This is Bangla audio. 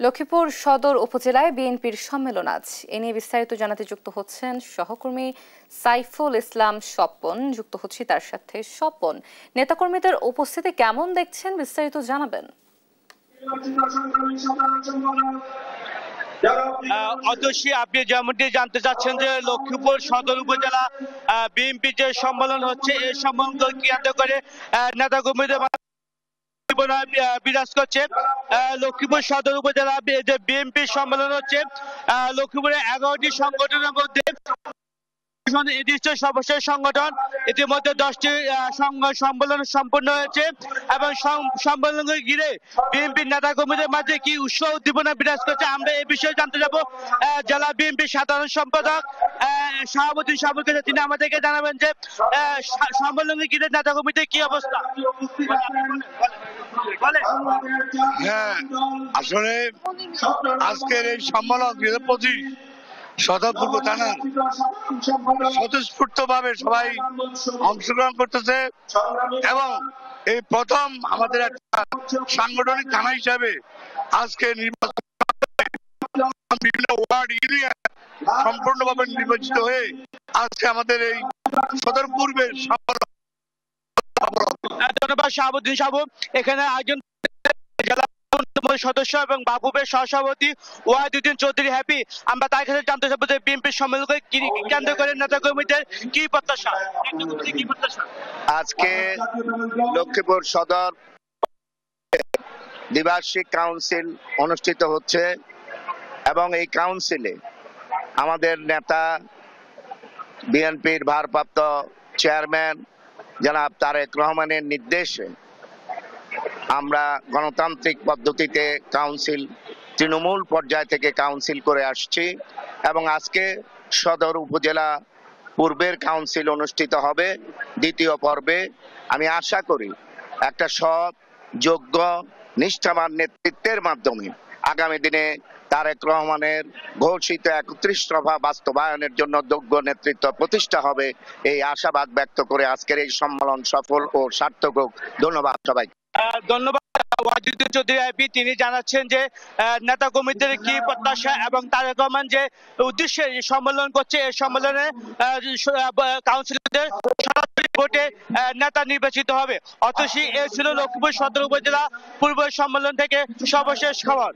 লক্ষ্মীপুর সদর উপজেলায় বিএনপির সম্মেলন আজ। এ নিয়ে বিস্তারিত জানাতে যুক্ত হচ্ছেন সহকর্মী সাইফুল ইসলাম স্বপন। যুক্ত হচ্ছি তার সাথে। স্বপন, নেতাকর্মীদের উপস্থিতি কেমন দেখছেন, বিস্তারিত জানাবেন। অতসী, আপনি যেমনটি জানতে চাচ্ছেন যে লক্ষ্মীপুর সদর উপজেলা বিএনপি যে সম্মেলন হচ্ছে, এই সম্মেলনকে কেন্দ্র করে নেতাকর্মীদের বিরাজ করছে। লক্ষ্মীপুর সদর উপজেলা যে বিএনপি সম্মেলন হচ্ছে, লক্ষ্মীপুরের 11টি সংগঠনের মধ্যে নির্দিষ্ট সর্বশেষ সংগঠন ইতিমধ্যে 10টি সম্মেলন সম্পন্ন হয়েছে এবং সম্মেলনকে ঘিরে বিএনপির নেতা কর্মীদের মাঝে কি উৎসাহ উদ্দীপনা বিরাজ করছে, আমরা এই বিষয়ে জানতে যাব জেলা বিএনপির সাধারণ সম্পাদক সভাপতি সাবুল কাছে। তিনি আমাদেরকে জানাবেন যে সম্মেলনকে ঘিরে নেতা কর্মীদের কি অবস্থা। হ্যাঁ, আসলে আজকের এই সম্মেলন 2025 সদরপুর থানা স্বতঃস্ফূর্ত ভাবে সবাই অংশগ্রহণ করতেছে এবং এই প্রথম আমাদের একটা সাংগঠনিক থানা হিসাবে আজকে নির্বাচন বিভিন্ন ওয়ার্ড ইউনিয়ন সম্পূর্ণভাবে নির্বাচিত হয়ে আজকে আমাদের এই সদরপুরের ধন্যবাদ শাহাবুদ্দিন সাবু। এখানে একজন জেলা সদস্য এবং বাবুবের সহসভাপতি ওয়াহিদুদ্দিন চৌধুরী হ্যাপি। আমরা তার কাছে জানতে চাবো যে বিএনপির সম্মেলনকে কেন্দ্র করে নেতা কর্মীদের কি প্রত্যাশা। আজকে লক্ষ্মীপুর সদর দ্বিবার্ষিক কাউন্সিল অনুষ্ঠিত হচ্ছে এবং এই কাউন্সিলে আমাদের নেতা বিএনপির ভারপ্রাপ্ত চেয়ারম্যান জনাব তারেক রহমানের নির্দেশে আমরা গণতান্ত্রিক পদ্ধতিতে কাউন্সিল তৃণমূল পর্যায় থেকে কাউন্সিল করে আসছি এবং আজকে সদর উপজেলা পূর্বের কাউন্সিল অনুষ্ঠিত হবে দ্বিতীয় পর্বে। আমি আশা করি একটা সৎ, যোগ্য, নিষ্ঠাবান নেতৃত্বের মাধ্যমে আগামী দিনে তারেক রহমানের ঘোষিত 31 দফা বাস্তবায়নের জন্য যোগ্য নেতৃত্ব প্রতিষ্ঠা হবে, এই আশাবাদ ব্যক্ত করে আজকের এই সম্মেলন সফল ও সার্থক হোক। ধন্যবাদ সবাইকে। ধন্যবাদ ওয়াহিদুদ্দিন চৌধুরী আইপি। তিনি জানাচ্ছেন যে নেতা কর্মীদের কি প্রত্যাশা এবং তারেক রহমান যে উদ্দেশ্যে সম্মেলন করছে, এই সম্মেলনে কাউন্সিলরদের সরাসরি ভোটে নেতা নির্বাচিত হবে। অতসী, এ ছিল লক্ষ্মীপুর সদর উপজেলা পূর্ব সম্মেলন থেকে সর্বশেষ খবর।